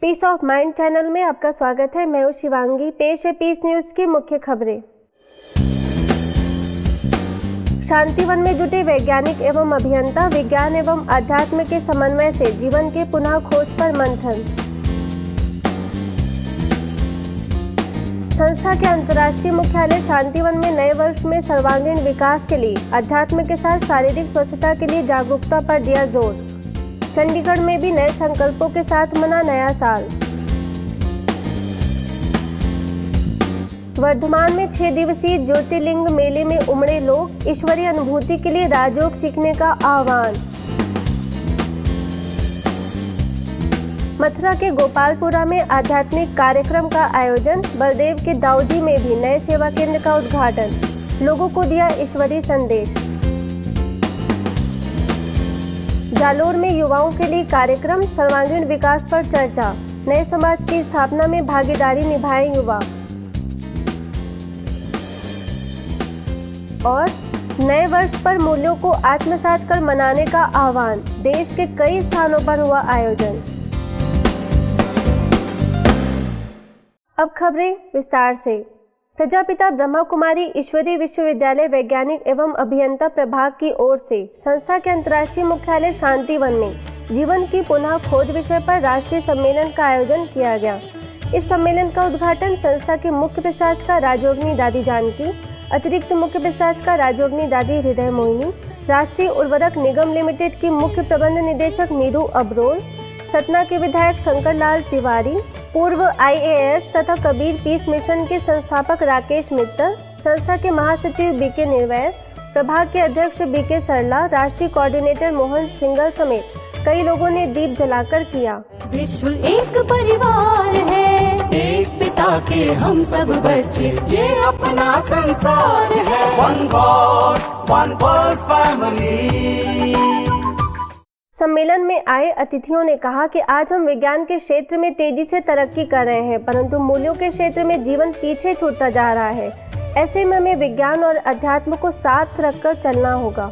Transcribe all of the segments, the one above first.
Piece of mind channel में आपका स्वागत है। मैं हूं शिवांगी। पेश है पीस न्यूज की मुख्य खबरें। शांतिवन में जुटे वैज्ञानिक एवं अभियंता विज्ञान एवं अध्यात्म के समन्वय से जीवन के पुनः खोज पर मंथन। संस्था के अंतर्राष्ट्रीय मुख्यालय शांतिवन में नए वर्ष में सर्वांगीण विकास के लिए अध्यात्म के साथ शारीरिक स्वच्छता के लिए जागरूकता पर दिया जोर। चंडीगढ़ में भी नए संकल्पों के साथ मना नया साल। वर्धमान में 6 दिवसीय ज्योतिर्लिंग मेले में उमड़े लोग, ईश्वरीय अनुभूति के लिए राजयोग सीखने का आह्वान। मथुरा के गोपालपुरा में आध्यात्मिक कार्यक्रम का आयोजन। बलदेव के दाऊदी में भी नए सेवा केंद्र का उद्घाटन। लोगों को दिया ईश्वरीय संदेश। जालोर में युवाओं के लिए कार्यक्रम, सर्वांगीण विकास पर चर्चा। नए समाज की स्थापना में भागीदारी निभाएं युवा। और नए वर्ष पर मूल्यों को आत्मसात कर मनाने का आह्वान। देश के कई स्थानों पर हुआ आयोजन। अब खबरें विस्तार से। प्रजापिता ब्रह्मा कुमारी ईश्वरीय विश्वविद्यालय वैज्ञानिक एवं अभियंता प्रभाग की ओर से संस्था के अंतर्राष्ट्रीय मुख्यालय शांतिवन में जीवन की पुनः खोज विषय पर राष्ट्रीय सम्मेलन का आयोजन किया गया। इस सम्मेलन का उद्घाटन संस्था के मुख्य प्रशासक राजयोगिनी दादी जानकी, अतिरिक्त मुख्य प्रशासक राजयोगिनी दादी हृदय मोहिनी, राष्ट्रीय उर्वरक निगम लिमिटेड की मुख्य प्रबंध निदेशक नीरू अबरोल, सतना के विधायक शंकर लाल तिवारी, पूर्व IAS तथा कबीर पीस मिशन के संस्थापक राकेश मित्तल, संस्था के महासचिव BK निर्वैर, प्रभाग के अध्यक्ष BK सरला, राष्ट्रीय कोऑर्डिनेटर मोहन सिंगल समेत कई लोगों ने दीप जलाकर किया। विश्व एक परिवार है, एक पिता के हम सब बच्चे, ये अपना संसार है। One God, one world family. सम्मेलन में आए अतिथियों ने कहा कि आज हम विज्ञान के क्षेत्र में तेजी से तरक्की कर रहे हैं, परंतु मूल्यों के क्षेत्र में जीवन पीछे छूटता जा रहा है। ऐसे में हमें विज्ञान और अध्यात्म को साथ रखकर चलना होगा।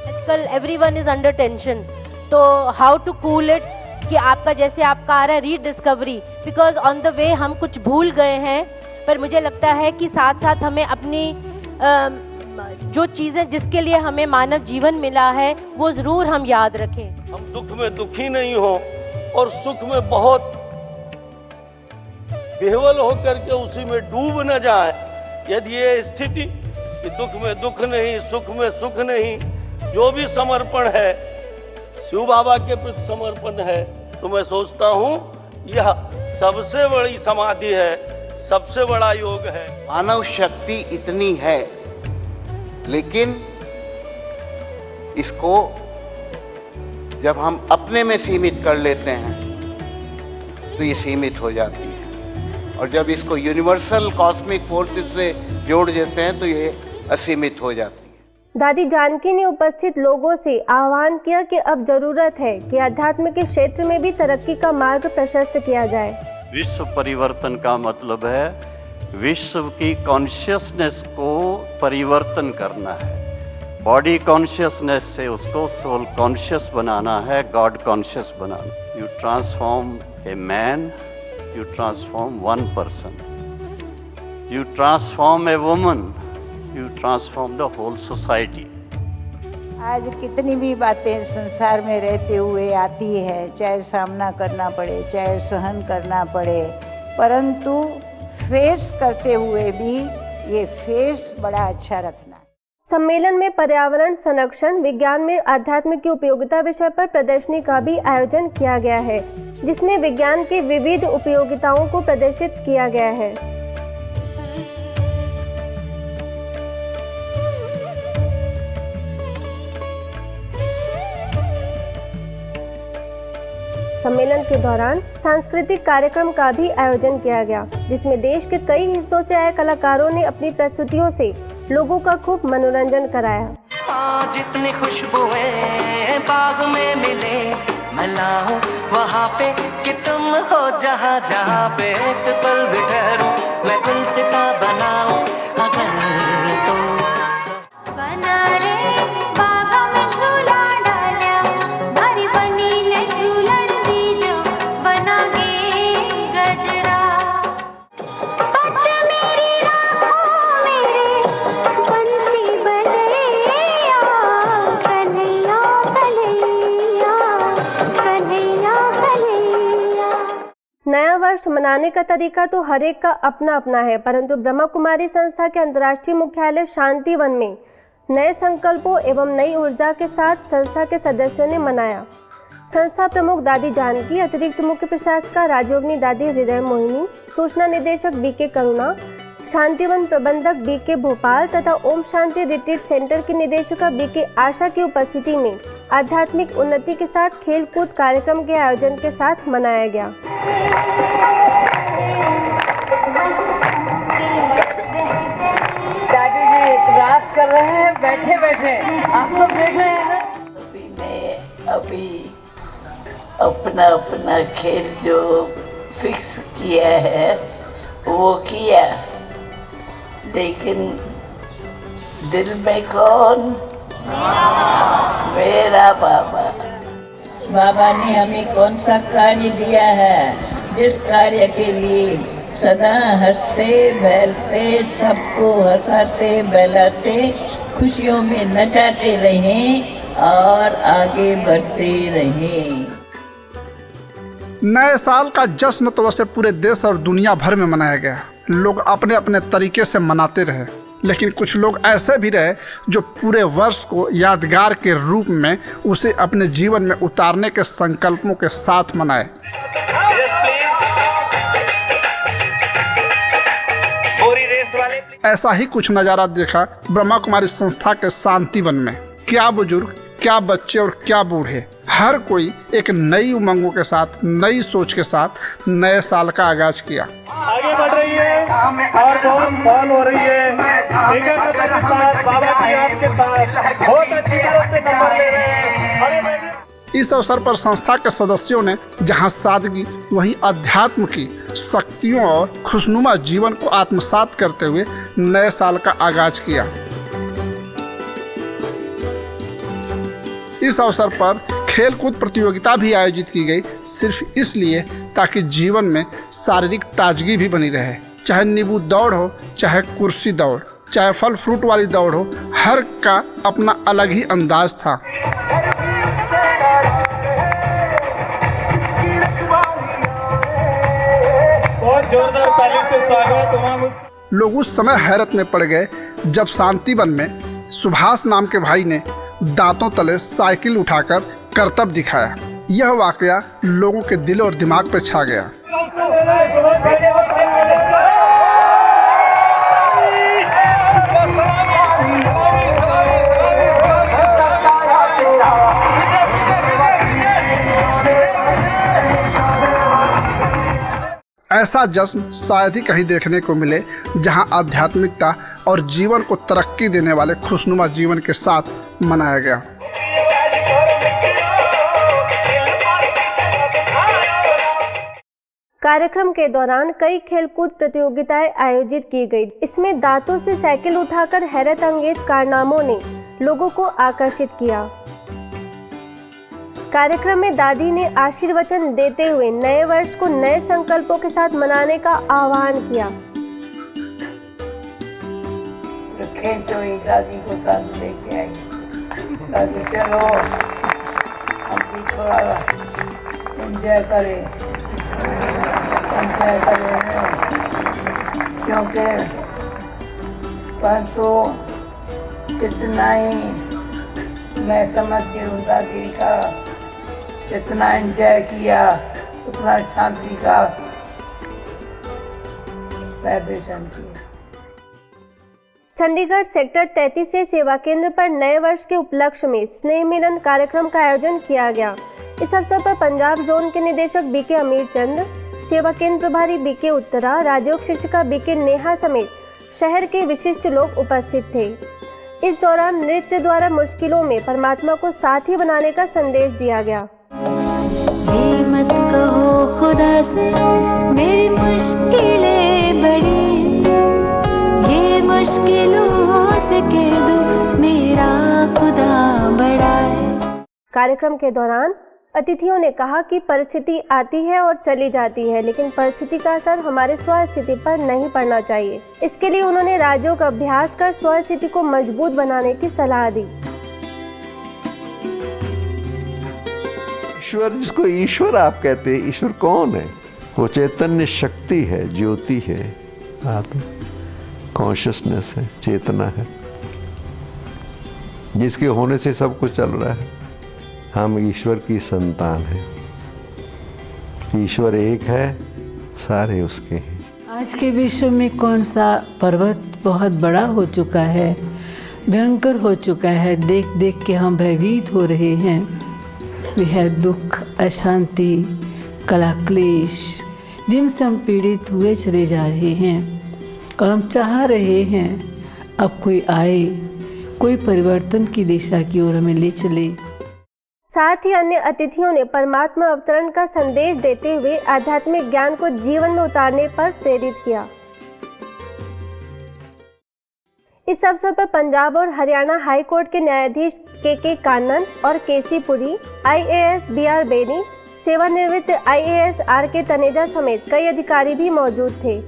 आजकल एवरीवन इज अंडर टेंशन, तो हाउ टू कूल इट, कि आपका जैसे आपका आ रहा है rediscovery, because on the way हम कुछ भूल गए हैं, पर मुझे लगता है कि साथ साथ हमें अपनी जो चीजें जिसके लिए हमें मानव जीवन मिला है वो जरूर हम याद रखें। हम दुख में दुखी नहीं हो और सुख में बहुत बेहवल होकर के उसी में डूब न जाए। यदि ये स्थिति कि दुख में दुख नहीं, सुख में सुख नहीं, जो भी समर्पण है शिव बाबा के प्रति समर्पण है, तो मैं सोचता हूँ यह सबसे बड़ी समाधि है, सबसे बड़ा योग है। मानव शक्ति इतनी है, लेकिन इसको जब हम अपने में सीमित कर लेते हैं तो ये सीमित हो जाती है, और जब इसको यूनिवर्सल कॉस्मिक फोर्सेस से जोड़ देते हैं तो ये असीमित हो जाती है। दादी जानकी ने उपस्थित लोगों से आह्वान किया कि अब जरूरत है कि अध्यात्म के क्षेत्र में भी तरक्की का मार्ग प्रशस्त किया जाए। विश्व परिवर्तन का मतलब है विश्व की कॉन्शियसनेस को परिवर्तन करना है। बॉडी कॉन्शियसनेस से उसको सोल कॉन्शियस बनाना है, गॉड कॉन्शियस बनाना। You transform a man, you transform one person, you transform a woman, you transform the whole society. आज कितनी भी बातें संसार में रहते हुए आती है, चाहे सामना करना पड़े, चाहे सहन करना पड़े, परंतु फेस करते हुए भी ये फेस बड़ा अच्छा रखना। सम्मेलन में पर्यावरण संरक्षण, विज्ञान में अध्यात्म की उपयोगिता विषय पर प्रदर्शनी का भी आयोजन किया गया है, जिसमें विज्ञान की विविध उपयोगिताओं को प्रदर्शित किया गया है। सम्मेलन के दौरान सांस्कृतिक कार्यक्रम का भी आयोजन किया गया, जिसमें देश के कई हिस्सों से आए कलाकारों ने अपनी प्रस्तुतियों से लोगों का खूब मनोरंजन कराया। जितनी खुशबुएं बाग में मिले, मैं लाऊं वहाँ पे कि तुम हो जहाँ जहाँ पे, एक पल भी ठहरूं मैं गुलसिता बनाऊं अगर तो बना रे बाग में झूला डाला, भारी बनी ने झूलन दी जो नया वर्ष मनाने का तरीका तो हर एक का अपना अपना है, परंतु ब्रह्मा कुमारी संस्था के अंतर्राष्ट्रीय मुख्यालय शांतिवन में नए संकल्पों एवं नई ऊर्जा के साथ संस्था के सदस्यों ने मनाया। संस्था प्रमुख दादी जानकी, अतिरिक्त मुख्य प्रशासक राजयोगिनी दादी हृदय मोहिनी, सूचना निदेशक बीके करुणा, शांतिवन प्रबंधक बीके भोपाल तथा ओम शांति रिट्रीट सेंटर की निदेशिका बीके आशा की उपस्थिति में आध्यात्मिक उन्नति के साथ खेल कूद कार्यक्रम के आयोजन के साथ मनाया गया। दादी जी रास कर रहे हैं बैठे बैठे, आप सब देख रहे हैं ना। सभी ने अभी अपना अपना खेल जो फिक्स किया है वो किया, लेकिन दिल में कौन? मेरा बाबा। बाबा ने हमें कौन सा कार्य दिया है, जिस कार्य के लिए सदा हंसते बहलते, सबको हंसाते बहलाते, खुशियों में नचाते रहें और आगे बढ़ते रहें। नए साल का जश्न तो वैसे पूरे देश और दुनिया भर में मनाया गया। लोग अपने अपने तरीके से मनाते रहे, लेकिन कुछ लोग ऐसे भी रहे जो पूरे वर्ष को यादगार के रूप में उसे अपने जीवन में उतारने के संकल्पों के साथ मनाए। ऐसा ही कुछ नज़ारा देखा ब्रह्मा कुमारी संस्था के शांतिवन में। क्या बुजुर्ग, क्या बच्चे और क्या बूढ़े, हर कोई एक नई उमंगों के साथ, नई सोच के साथ नए साल का आगाज किया। आगे बढ़ रही है और बहुत कॉल हो रही है, एकाग्रता के साथ, बाबा की याद के साथ बहुत अच्छी तरह से नंबर ले रहे हैं। इस अवसर पर संस्था के सदस्यों ने जहां सादगी वहीं अध्यात्म की शक्तियों और खुशनुमा जीवन को आत्मसात करते हुए नए साल का आगाज किया। इस अवसर पर खेल कूद प्रतियोगिता भी आयोजित की गई, सिर्फ इसलिए ताकि जीवन में शारीरिक ताजगी भी बनी रहे। चाहे नींबू दौड़ हो, चाहे कुर्सी दौड़, चाहे फल फ्रूट वाली दौड़ हो, हर का अपना अलग ही अंदाज था। बहुत जोरदार ताली से स्वागत तमाम। लोग उस समय हैरत में पड़ गए जब शांतिवन में सुभाष नाम के भाई ने दांतों तले साइकिल उठाकर करतब दिखाया। यह वाकया लोगों के दिल और दिमाग पर छा गया। ऐसा जश्न शायद ही कहीं देखने को मिले जहां आध्यात्मिकता और जीवन को तरक्की देने वाले खुशनुमा जीवन के साथ मनाया गया। कार्यक्रम के दौरान कई खेलकूद प्रतियोगिताएं आयोजित की गई। इसमें दांतों से साइकिल उठाकर हैरत अंगेज कारनामों ने लोगों को आकर्षित किया। कार्यक्रम में दादी ने आशीर्वचन देते हुए नए वर्ष को नए संकल्पों के साथ मनाने का आह्वान किया। दादी को साथ लेके आई। दादी चलो हम भी थोड़ा एंजॉय करें, क्योंकि परंतु कितना ही मैं समझती हूँ दादी का जितना एंजॉय किया उतना शांति का वाइब्रेशन किया। चंडीगढ़ सेक्टर 33 से सेवा केंद्र पर नए वर्ष के उपलक्ष्य में स्नेह मिलन कार्यक्रम का आयोजन किया गया। इस अवसर पर पंजाब जोन के निदेशक बीके अमीर चंद, सेवा केंद्र प्रभारी बीके उत्तरा, राजयोग शिक्षिका बीके नेहा समेत शहर के विशिष्ट लोग उपस्थित थे। इस दौरान नृत्य द्वारा मुश्किलों में परमात्मा को साथी बनाने का संदेश दिया गया। ये मत कहो खुदा से मेरी मुश्किलें बड़ी, ये मुश्किलों से कह दो मेरा खुदा बड़ा है। कार्यक्रम के दौरान अतिथियों ने कहा कि परिस्थिति आती है और चली जाती है, लेकिन परिस्थिति का असर हमारे स्वस्थिति पर नहीं पड़ना चाहिए। इसके लिए उन्होंने राज्यों का अभ्यास कर स्वस्थिति को मजबूत बनाने की सलाह दी। ईश्वर, जिसको ईश्वर आप कहते हैं, ईश्वर कौन है? वो चैतन्य शक्ति है, ज्योति है, आत्मा कॉन्शियसनेस है, चेतना है, जिसके होने से सब कुछ चल रहा है। हम ईश्वर की संतान हैं, ईश्वर एक है, सारे उसके हैं। आज के विश्व में कौन सा पर्वत बहुत बड़ा हो चुका है, भयंकर हो चुका है, देख देख के हम भयभीत हो रहे हैं। वह दुख, अशांति, कला क्लेश जिनसे हम पीड़ित हुए चले जा रहे हैं, और हम चाह रहे हैं अब कोई आए, कोई परिवर्तन की दिशा की ओर हमें ले चले। साथ ही अन्य अतिथियों ने परमात्मा अवतरण का संदेश देते हुए आध्यात्मिक ज्ञान को जीवन में उतारने पर प्रेरित किया। इस अवसर पर पंजाब और हरियाणा हाई कोर्ट के न्यायाधीश के कानन और केसी पुरी, IAS BR बेनी, सेवानिवृत्त IAS RK तनेजा समेत कई अधिकारी भी मौजूद थे।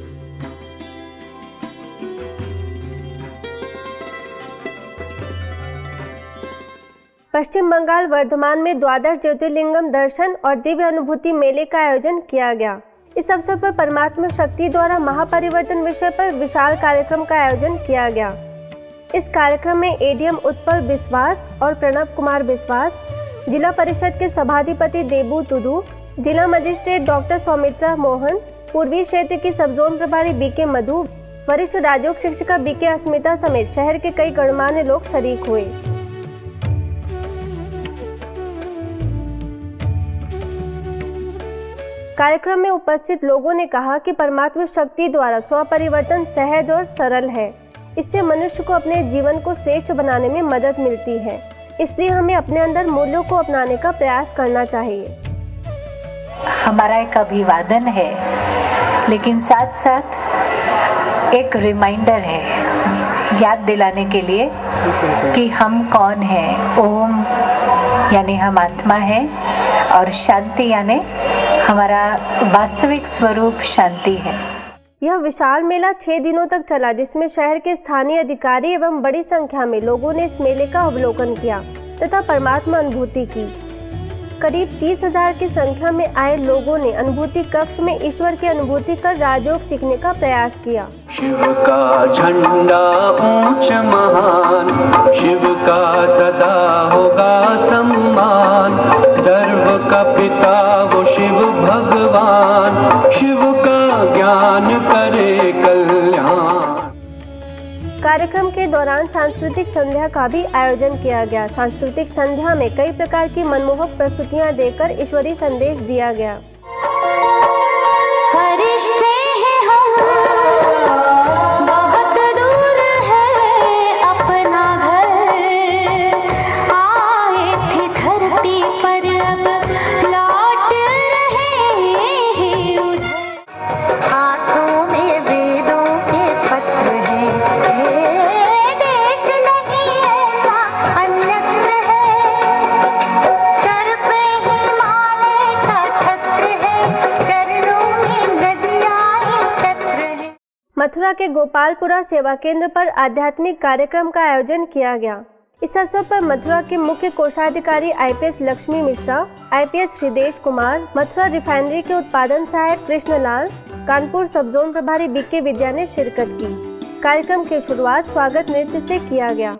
पश्चिम बंगाल वर्धमान में द्वादश ज्योतिर्लिंगम दर्शन और दिव्य अनुभूति मेले का आयोजन किया गया। इस अवसर पर परमात्मा शक्ति द्वारा महापरिवर्तन विषय पर विशाल कार्यक्रम का आयोजन किया गया। इस कार्यक्रम में ADM उत्पल विश्वास और प्रणव कुमार विश्वास, जिला परिषद के सभाधिपति देबू तुदू, जिला मजिस्ट्रेट डॉक्टर सौमित्रा मोहन, पूर्वी क्षेत्र की सब जोन प्रभारी BK मधु, वरिष्ठ राजयोग शिक्षिका BK अस्मिता समेत शहर के कई गणमान्य लोग शरीक हुए। कार्यक्रम में उपस्थित लोगों ने कहा कि परमात्मा शक्ति द्वारा स्व परिवर्तन सहज और सरल है। इससे मनुष्य को अपने जीवन को श्रेष्ठ बनाने में मदद मिलती है। इसलिए हमें अपने अंदर मूल्यों को अपनाने का प्रयास करना चाहिए। हमारा एक अभिवादन है, लेकिन साथ साथ एक रिमाइंडर है, याद दिलाने के लिए कि हम कौन हैं। ओम यानी हम आत्मा है, और शांति यानी हमारा वास्तविक स्वरूप शांति है। यह विशाल मेला 6 दिनों तक चला, जिसमें शहर के स्थानीय अधिकारी एवं बड़ी संख्या में लोगों ने इस मेले का अवलोकन किया तथा परमात्मा अनुभूति की। करीब 30,000 की संख्या में आए लोगों ने अनुभूति कक्ष में ईश्वर की अनुभूति कर राजयोग सीखने का प्रयास किया। शिव का झंडा ऊंच महान, शिव का सदा होगा सम्मान, सर्व का पिता वो शिव भगवान, शिव का ज्ञान करे कल्याण। कार्यक्रम के दौरान सांस्कृतिक संध्या का भी आयोजन किया गया। सांस्कृतिक संध्या में कई प्रकार की मनमोहक प्रस्तुतियां देकर ईश्वरीय संदेश दिया गया। फरिश्ते हैं हम, बहुत दूर है अपना घर, आए थे धरती पर अब लौट रहे हैं उधर। हाथों में वेदों के पत्र हैं, देश नहीं ऐसा अन्यत्र है, सर पे हिमालय का छत्र है, चरणों में नदियां एकत्र है। मथुरा के गोपालपुरा सेवा केंद्र पर आध्यात्मिक कार्यक्रम का आयोजन किया गया। इस अवसर पर मथुरा के मुख्य कोषाधिकारी IPS Lakshmi Mishra, IPS Hridesh Kumar, Mathura refinery के उत्पादन सहायक कृष्णलाल, कानपुर सब जोन प्रभारी BK विद्या ने शिरकत की। कार्यक्रम की शुरुआत स्वागत नृत्य से किया गया।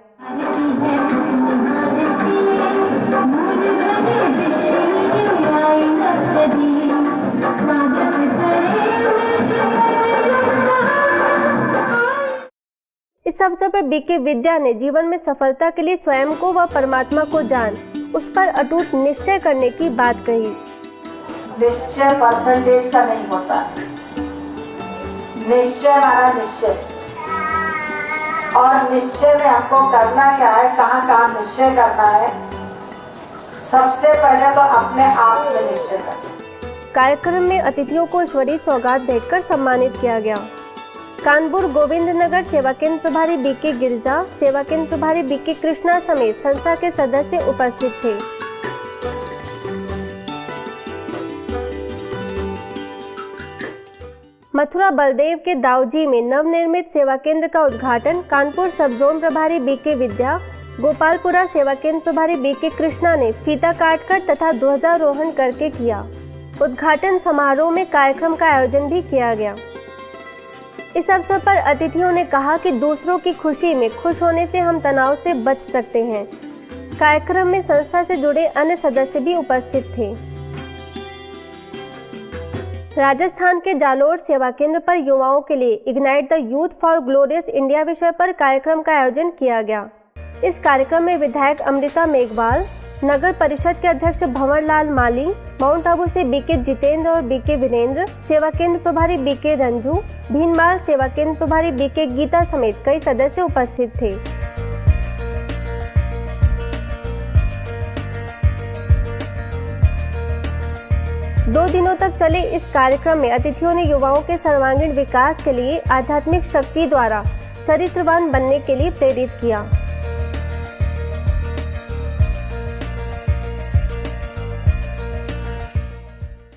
इस अवसर पर BK विद्या ने जीवन में सफलता के लिए स्वयं को व परमात्मा को जान, उस पर अटूट निश्चय करने की बात कही। निश्चय परसेंटेज का नहीं होता, निश्चय हमारा निश्चय, और निश्चय में आपको करना क्या है, कहाँ कहाँ निश्चय करना है। सबसे पहले तो अपने आप में निश्चय करना। कार्यक्रम में अतिथियों को ईश्वरीय सौगात देकर सम्मानित किया गया। कानपुर गोविंद नगर सेवा केंद्र प्रभारी BK गिरजा, सेवा केंद्र प्रभारी BK कृष्णा समेत संस्था के सदस्य उपस्थित थे। मथुरा बलदेव के दाऊजी में नवनिर्मित सेवा केंद्र का उद्घाटन कानपुर सब जोन प्रभारी BK विद्या, गोपालपुरा सेवा केंद्र प्रभारी BK कृष्णा ने फीता काटकर तथा ध्वजारोहण करके किया। उद्घाटन समारोह में कार्यक्रम का आयोजन भी किया गया। इस अवसर पर अतिथियों ने कहा कि दूसरों की खुशी में खुश होने से हम तनाव से बच सकते हैं। कार्यक्रम में संस्था से जुड़े अन्य सदस्य भी उपस्थित थे। राजस्थान के जालोर सेवा केंद्र पर युवाओं के लिए ignite the youth for glorious India विषय पर कार्यक्रम का आयोजन किया गया। इस कार्यक्रम में विधायक अमृता मेघवाल, नगर परिषद के अध्यक्ष भंवर लाल माली, माउंट आबू से बीके जितेंद्र और बीके वीरेंद्र, सेवा केंद्र प्रभारी बीके रंजू, भीनमाल सेवा केंद्र प्रभारी बीके गीता समेत कई सदस्य उपस्थित थे। दो दिनों तक चले इस कार्यक्रम में अतिथियों ने युवाओं के सर्वांगीण विकास के लिए आध्यात्मिक शक्ति द्वारा चरित्रवान बनने के लिए प्रेरित किया।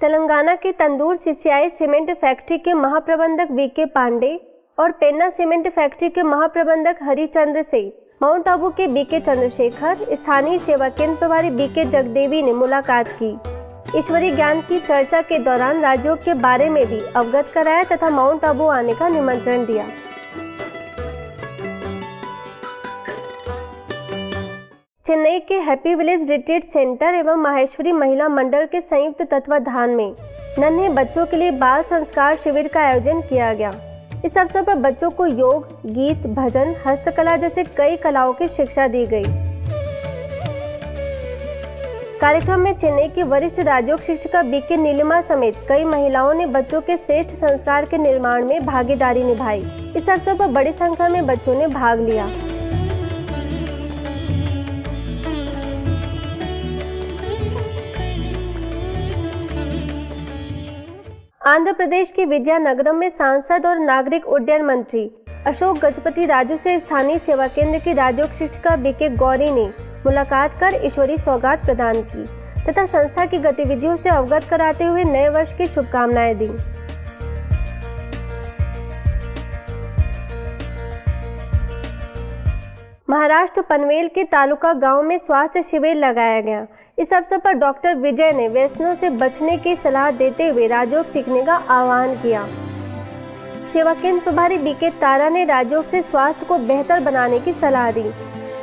तेलंगाना के तंदूर सीसीआई सीमेंट फैक्ट्री के महाप्रबंधक वीके पांडे और पेन्ना सीमेंट फैक्ट्री के महाप्रबंधक हरिचंद्र से माउंट आबू के बीके चंद्रशेखर, स्थानीय सेवा केंद्र प्रभारी बीके जगदेवी ने मुलाकात की। ईश्वरीय ज्ञान की चर्चा के दौरान राजयोग के बारे में भी अवगत कराया तथा माउंट आबू आने का निमंत्रण दिया। चेन्नई के हैप्पी विलेज रिट्रीट सेंटर एवं माहेश्वरी महिला मंडल के संयुक्त तत्वाधान में नन्हे बच्चों के लिए बाल संस्कार शिविर का आयोजन किया गया। इस अवसर पर बच्चों को योग, गीत, भजन, हस्तकला जैसे कई कलाओं की शिक्षा दी गई। कार्यक्रम में चेन्नई की वरिष्ठ राजयोग शिक्षिका बीके नीलिमा समेत कई महिलाओं ने बच्चों के श्रेष्ठ संस्कार के निर्माण में भागीदारी निभाई। इस अवसर पर बड़ी संख्या में बच्चों ने भाग लिया। आंध्र प्रदेश के विजयनगरम में सांसद और नागरिक उड्डयन मंत्री अशोक गजपति राजू से स्थानीय सेवा केंद्र की राजयोग शिक्षिका बीके गौरी ने मुलाकात कर ईश्वरीय सौगात प्रदान की तथा संस्था की गतिविधियों से अवगत कराते हुए नए वर्ष की शुभकामनाएं दी। महाराष्ट्र पनवेल के तालुका गांव में स्वास्थ्य शिविर लगाया गया। इस अवसर पर डॉक्टर विजय ने व्यसनों से बचने की सलाह देते हुए राजयोग सीखने का आह्वान किया। सेवा केंद्र प्रभारी बीके तारा ने राजयोग से स्वास्थ्य को बेहतर बनाने की सलाह दी।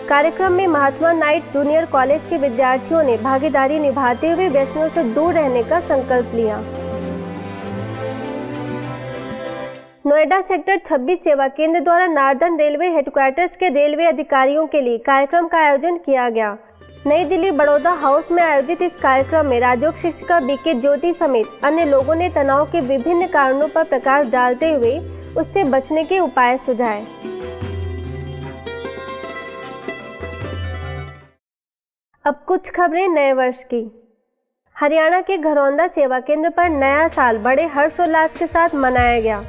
कार्यक्रम में महात्मा नाइट जूनियर कॉलेज के विद्यार्थियों ने भागीदारी निभाते हुए व्यसनों से दूर रहने का संकल्प लिया। नोएडा सेक्टर 26 सेवा केंद्र द्वारा नार्दर्न रेलवे हेडक्वार्टर्स के रेलवे अधिकारियों के लिए कार्यक्रम का आयोजन किया गया। नई दिल्ली बड़ौदा हाउस में आयोजित इस कार्यक्रम में राजयोग शिक्षिका बीके ज्योति समेत अन्य लोगों ने तनाव के विभिन्न कारणों पर प्रकाश डालते हुए उससे बचने के उपाय सुझाए। अब कुछ खबरें नए वर्ष की। हरियाणा के घरौंदा सेवा केंद्र पर नया साल बड़े हर्षोल्लास के साथ मनाया गया।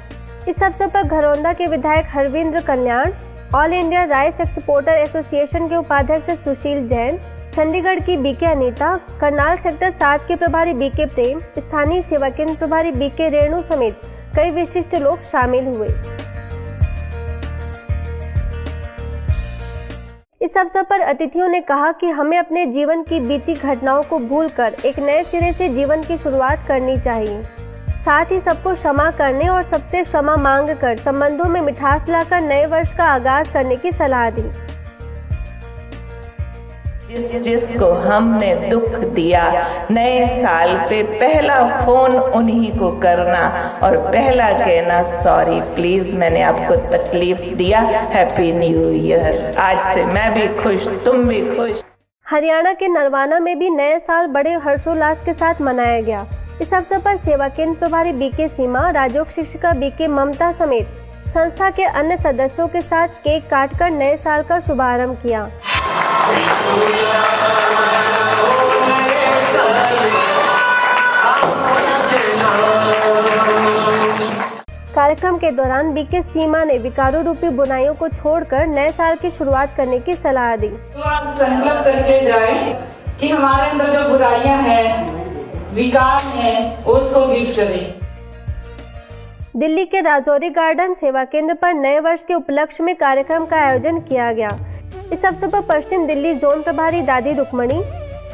इस अवसर पर घरौंदा के विधायक Harvinder Kalyan, all India rice exporter association के उपाध्यक्ष सुशील जैन, चंडीगढ़ की बीके अनीता, करनाल सेक्टर 7 के प्रभारी बीके प्रेम, स्थानीय सेवा केंद्र प्रभारी बीके रेणु समेत कई विशिष्ट लोग शामिल हुए। इस अवसर पर अतिथियों ने कहा कि हमें अपने जीवन की बीती घटनाओं को भूलकर एक नए सिरे से जीवन की शुरुआत करनी चाहिए। साथ ही सबको क्षमा करने और सबसे क्षमा मांगकर संबंधों में मिठास लाकर नए वर्ष का आगाज करने की सलाह दी। जिसको हमने दुख दिया, नए साल पे पहला फोन उन्हीं को करना और पहला कहना सॉरी प्लीज, मैंने आपको तकलीफ दिया, हैप्पी न्यू ईयर। आज से मैं भी खुश, तुम भी खुश। हरियाणा के नरवाना में भी नए साल बड़े हर्षोल्लास के साथ मनाया गया। इस अवसर पर सेवा केंद्र प्रभारी बीके सीमा, राजयोग शिक्षिका बीके ममता समेत संस्था के अन्य सदस्यों के साथ केक काटकर नए साल का शुभारंभ किया। कार्यक्रम के दौरान बीके सीमा ने विकारों रूपी बुराइयों को छोड़कर नए साल की शुरुआत करने की सलाह दी। तो आप संकल्प करके जाएं कि हमारे अंदर जो बुराइयां हैं, विकार हैं, उसको गिफ्ट करें। दिल्ली के राजौरी गार्डन सेवा केंद्र पर नए वर्ष के उपलक्ष्य में कार्यक्रम का आयोजन किया गया। इस अवसर पर पश्चिम दिल्ली जोन प्रभारी दादी रुक्मणी,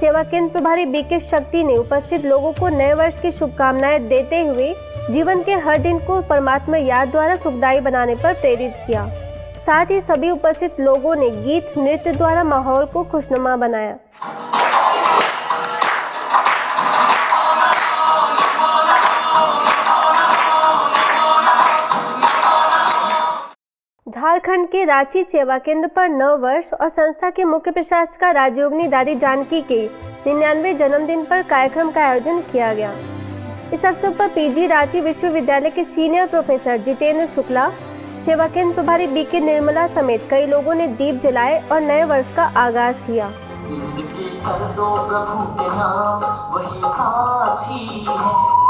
सेवा केंद्र प्रभारी बीके शक्ति ने उपस्थित लोगों को नए वर्ष की शुभकामनाएं देते हुए जीवन के हर दिन को परमात्मा याद द्वारा सुखदायी बनाने पर प्रेरित किया। साथ ही सभी उपस्थित लोगों ने गीत नृत्य द्वारा माहौल को खुशनुमा बनाया। झारखंड के रांची सेवा केंद्र पर नव वर्ष और संस्था के मुख्य प्रशासिका राजयोगिनी दादी जानकी के 99वें जन्मदिन पर कार्यक्रम का आयोजन किया गया। इस अवसर पर पीजी रांची विश्वविद्यालय के सीनियर प्रोफेसर जितेंद्र शुक्ला, सेवा केंद्र प्रभारी बीके निर्मला समेत कई लोगों ने दीप जलाए और नए वर्ष का आगाज किया। जिंदगी कर दो प्रभु के नाम वही साथी है,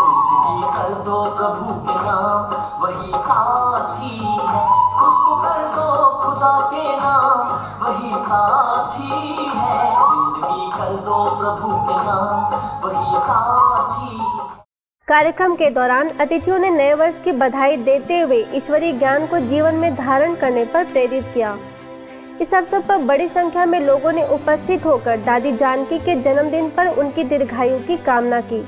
जिंदगी कर दो प्रभु के नाम वही साथी है, खुद को कर दो खुदा के नाम वही साथी है, जिंदगी कर दो प्रभु के नाम वही साथी। कार्यक्रम के दौरान अतिथियों ने नए वर्ष की बधाई देते हुए ईश्वरीय ज्ञान को जीवन में धारण करने पर प्रेरित किया। इस अवसर पर बड़ी संख्या में लोगों ने उपस्थित होकर दादी जानकी के जन्मदिन पर उनकी दीर्घायु की कामना की।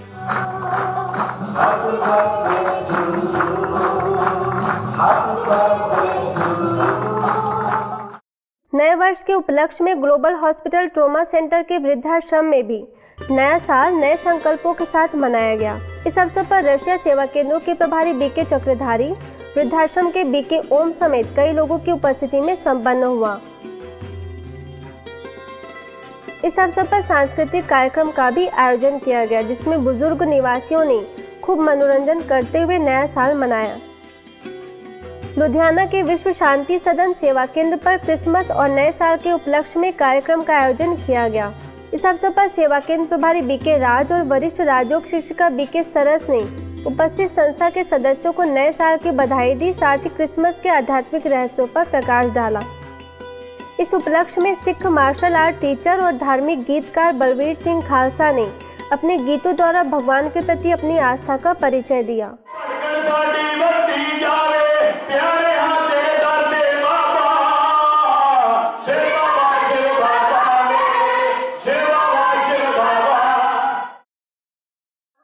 नए वर्ष के उपलक्ष्य में ग्लोबल हॉस्पिटल ट्रॉमा सेंटर के वृद्धाश्रम में भी नया साल नए संकल्पों के साथ मनाया गया। इस अवसर पर रशिया सेवा केंद्रों के प्रभारी बीके चक्रधारी, वृद्धाश्रम के बीके ओम समेत कई लोगों की उपस्थिति में संपन्न हुआ। इस अवसर पर सांस्कृतिक कार्यक्रम का भी आयोजन किया गया, जिसमें बुजुर्ग निवासियों ने खूब मनोरंजन करते हुए नया साल मनाया। लुधियाना के विश्व शांति सदन सेवा केंद्र पर क्रिसमस और नए साल के उपलक्ष्य में कार्यक्रम का आयोजन किया गया। इस अवसर पर सेवा केंद्र प्रभारी बीके राज और वरिष्ठ राजयोग शिक्षिका बीके सरस ने उपस्थित संस्था के सदस्यों को नए साल की बधाई दी, साथ ही क्रिसमस के आध्यात्मिक रहस्यों पर प्रकाश डाला। इस उपलक्ष्य में सिख मार्शल आर्ट टीचर और धार्मिक गीतकार बलवीर सिंह खालसा ने अपने गीतों द्वारा भगवान के प्रति अपनी आस्था का परिचय दिया।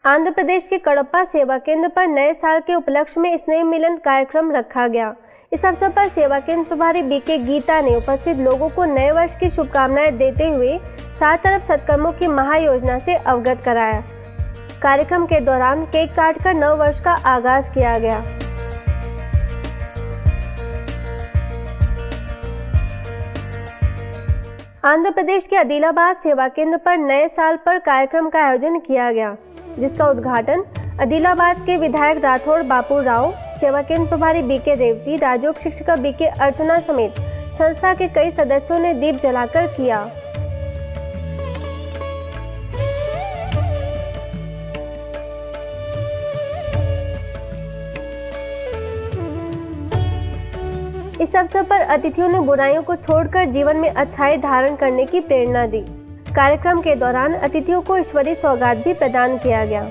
आंध्र प्रदेश के कडप्पा सेवा केंद्र पर नए साल के उपलक्ष्य में स्नेह मिलन कार्यक्रम रखा गया। इस अवसर पर सेवा केंद्र प्रभारी बीके गीता ने उपस्थित लोगों को नए वर्ष की शुभकामनाएं देते हुए 7 अरब सत्कर्मों की महायोजना से अवगत कराया। कार्यक्रम के दौरान केक काटकर नव वर्ष का आगाज किया गया। आंध्र प्रदेश के आदिलाबाद सेवा केंद्र पर नए साल पर कार्यक्रम का आयोजन किया गया, जिसका उद्घाटन आदिलाबाद के विधायक राठौड़ बापू राव, सेवा केंद्र प्रभारी बीके रेवती, राजयोग शिक्षिका बीके अर्चना समेत संस्था के कई सदस्यों ने दीप जलाकर किया। इस अवसर पर अतिथियों ने बुराइयों को छोड़कर जीवन में अच्छाई धारण करने की प्रेरणा दी। कार्यक्रम के दौरान अतिथियों को ईश्वरीय सौगात भी प्रदान किया गया।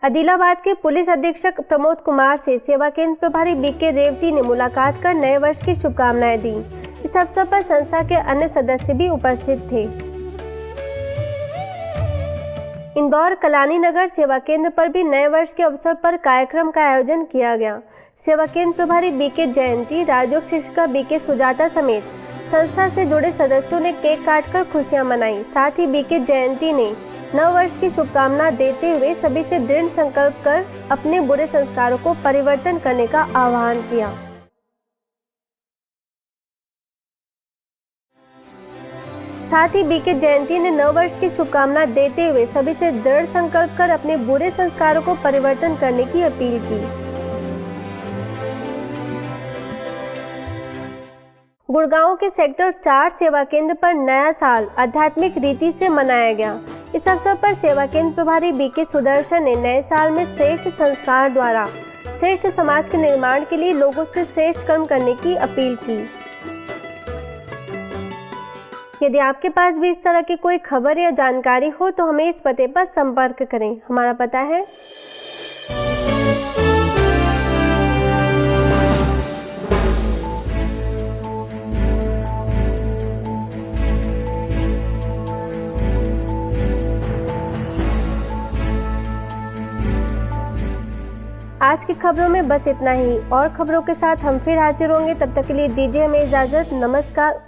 आदिलाबाद के पुलिस अधीक्षक प्रमोद कुमार से सेवा केंद्र प्रभारी बीके रेवती ने मुलाकात कर नए वर्ष की शुभकामनाएं दी। इस अवसर पर संस्था के अन्य सदस्य भी उपस्थित थे। इंदौर कलानी नगर सेवा केंद्र पर भी नए वर्ष के अवसर पर कार्यक्रम का आयोजन किया गया। सेवा केंद्र प्रभारी बीके जयंती, राजयोग शिक्षिका बीके सुजाता समेत संस्था से जुड़े सदस्यों ने केक काटकर खुशियां मनाई। साथ ही बीके जयंती ने नव वर्ष की शुभकामना देते हुए सभी से दृढ़ संकल्प कर अपने बुरे संस्कारों को परिवर्तन करने का आह्वान किया। साथ ही बीके जयंती ने नव वर्ष की शुभकामना देते हुए सभी से दृढ़ संकल्प कर अपने बुरे संस्कारों को परिवर्तन करने की अपील की। गुड़गांव के सेक्टर 4 सेवा केंद्र पर नया साल आध्यात्मिक रीति से मनाया गया। इस अवसर पर सेवा केंद्र प्रभारी बीके सुदर्शन ने नए साल में श्रेष्ठ संस्कार द्वारा श्रेष्ठ समाज के निर्माण के लिए लोगों से श्रेष्ठ कर्म करने की अपील की। यदि आपके पास भी इस तरह की कोई खबर या जानकारी हो तो हमें इस पते पर संपर्क करें। हमारा पता है आज की खबरों में बस इतना ही। और खबरों के साथ हम फिर हाजिर होंगे, तब तक के लिए दीजिए हमें इजाजत। नमस्कार।